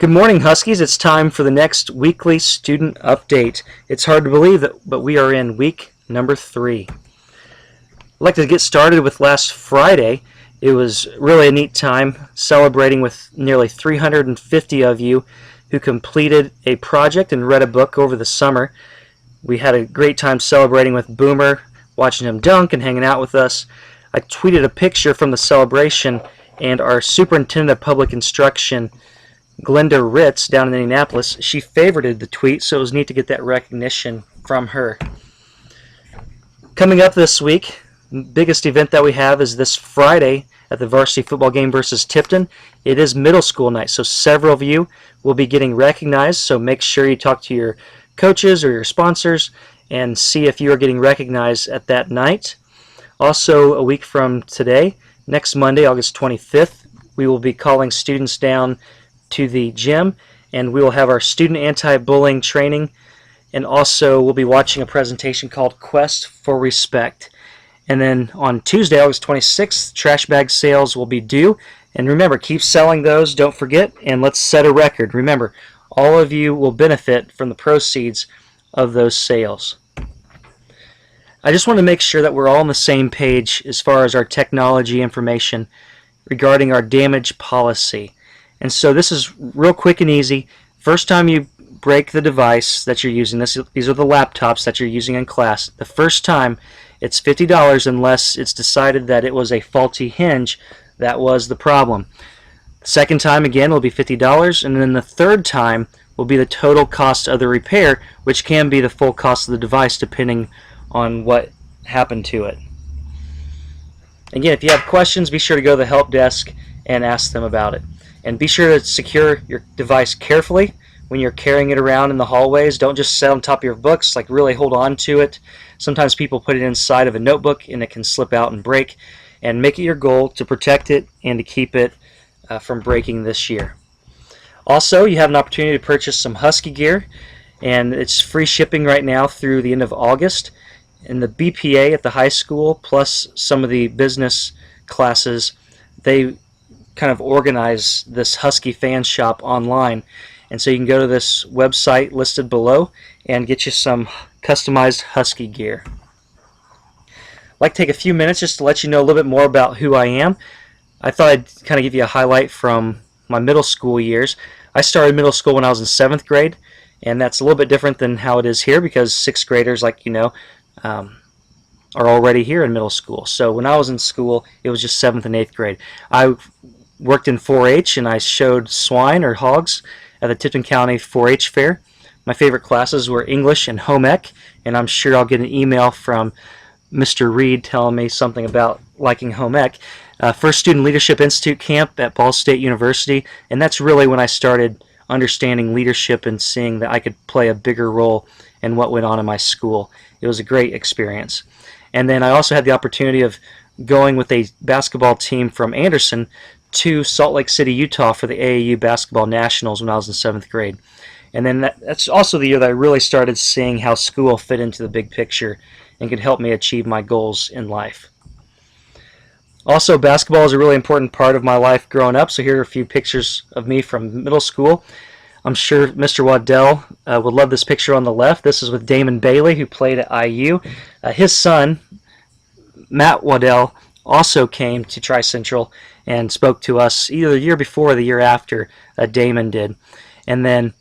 Good morning, Huskies. It's time for the next weekly student update. It's hard to believe that, but we are in week number 3. I'd like to get started with last Friday. It was really a neat time celebrating with nearly 350 of you who completed a project and read a book over the summer. We had a great time celebrating with Boomer, watching him dunk and hanging out with us. I tweeted a picture from the celebration, and our superintendent of public instruction, Glenda Ritz, down in Indianapolis, she favorited the tweet, so it was neat to get that recognition from her. Coming up this week, the biggest event that we have is this Friday at the varsity football game versus Tipton. It is middle school night, so several of you will be getting recognized, so make sure you talk to your coaches or your sponsors and see if you are getting recognized at that night. Also, a week from today, next Monday, August 25th, we will be calling students down to the gym, and we will have our student anti-bullying training, and also we'll be watching a presentation called Quest for Respect. And then on Tuesday, August 26th, trash bag sales will be due, and remember, keep selling those, don't forget, and let's set a record. Remember, all of you will benefit from the proceeds of those sales. I just want to make sure that we're all on the same page as far as our technology information regarding our damage policy. And so this is real quick and easy. First time you break the device that you're using, these are the laptops that you're using in class. The first time, it's $50 unless it's decided that it was a faulty hinge that was the problem. The second time, again, will be $50, and then the third time will be the total cost of the repair, which can be the full cost of the device depending on what happened to it. Again, if you have questions, be sure to go to the help desk and ask them about it. And be sure to secure your device carefully when you're carrying it around in the hallways. Don't just set on top of your books, like really hold on to it. Sometimes people put it inside of a notebook and it can slip out and break. And make it your goal to protect it and to keep it from breaking this year. Also, you have an opportunity to purchase some Husky gear, and it's free shipping right now through the end of August. And the BPA at the high school, plus some of the business classes, they kind of organize this Husky fan shop online, and so you can go to this website listed below and get you some customized Husky gear. I'd like to take a few minutes just to let you know a little bit more about who I am. I thought I'd kind of give you a highlight from my middle school years. I started middle school when I was in 7th grade, and that's a little bit different than how it is here because 6th graders, like you know, are already here in middle school. So when I was in school, it was just 7th and 8th grade. I worked in 4-H, and I showed swine or hogs at the Tipton County 4-H fair. My favorite classes were English and home ec, and I'm sure I'll get an email from Mr. Reed telling me something about liking home ec. First Student Leadership Institute camp at Ball State University, and that's really when I started understanding leadership and seeing that I could play a bigger role in what went on in my school. It was a great experience. And then I also had the opportunity of going with a basketball team from Anderson to Salt Lake City, Utah for the AAU Basketball Nationals when I was in 7th grade. And then that's also the year that I really started seeing how school fit into the big picture and could help me achieve my goals in life. Also, basketball is a really important part of my life growing up, so here are a few pictures of me from middle school. I'm sure Mr. Waddell would love this picture on the left. This is with Damon Bailey, who played at IU. His son, Matt Waddell, also came to Tri-Central and spoke to us either the year before or the year after Damon did. And then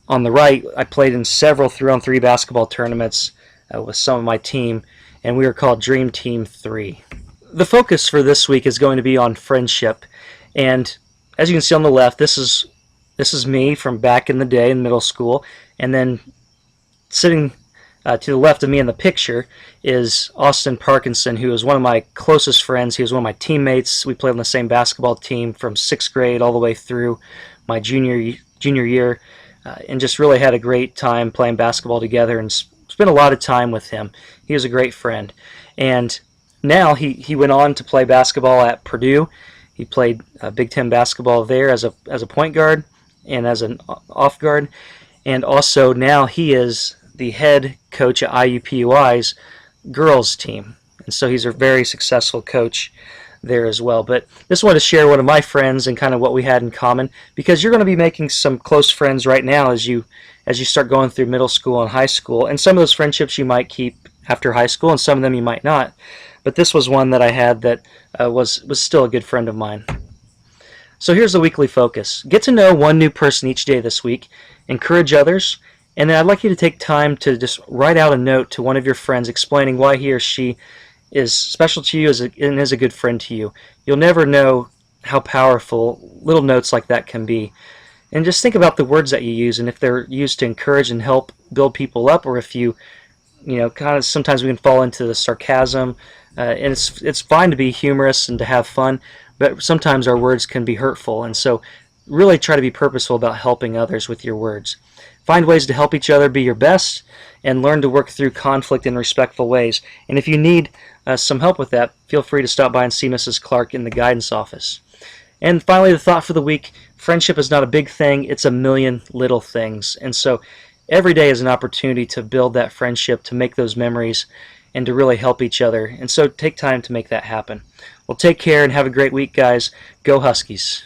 on the right, I played in several 3-on-3 basketball tournaments with some of my team, and we were called Dream Team 3. The focus for this week is going to be on friendship, and as you can see on the left, this is me from back in the day in middle school, and then sitting to the left of me in the picture is Austin Parkinson, who is one of my closest friends. He was one of my teammates. We played on the same basketball team from 6th grade all the way through my junior year, and just really had a great time playing basketball together and spent a lot of time with him. He was a great friend. And now he went on to play basketball at Purdue. He played Big Ten basketball there as a point guard and as an off guard. And also now he is the head coach at IUPUI's girls team. And so he's a very successful coach there as well. But just wanted to share one of my friends and kind of what we had in common, because you're going to be making some close friends right now as you start going through middle school and high school. And some of those friendships you might keep after high school, and some of them you might not. But this was one that I had that was still a good friend of mine. So here's the weekly focus. Get to know one new person each day this week. Encourage others. And then I'd like you to take time to just write out a note to one of your friends explaining why he or she is special to you and is a good friend to you. You'll never know how powerful little notes like that can be. And just think about the words that you use, and if they're used to encourage and help build people up, or if you kind of sometimes we can fall into the sarcasm, and it's fine to be humorous and to have fun, but sometimes our words can be hurtful, and so really try to be purposeful about helping others with your words. Find ways to help each other be your best, and learn to work through conflict in respectful ways. And if you need some help with that, feel free to stop by and see Mrs. Clark in the guidance office. And finally, the thought for the week: friendship is not a big thing, it's a million little things. And so every day is an opportunity to build that friendship, to make those memories, and to really help each other. And so take time to make that happen. Well, take care and have a great week, guys. Go Huskies.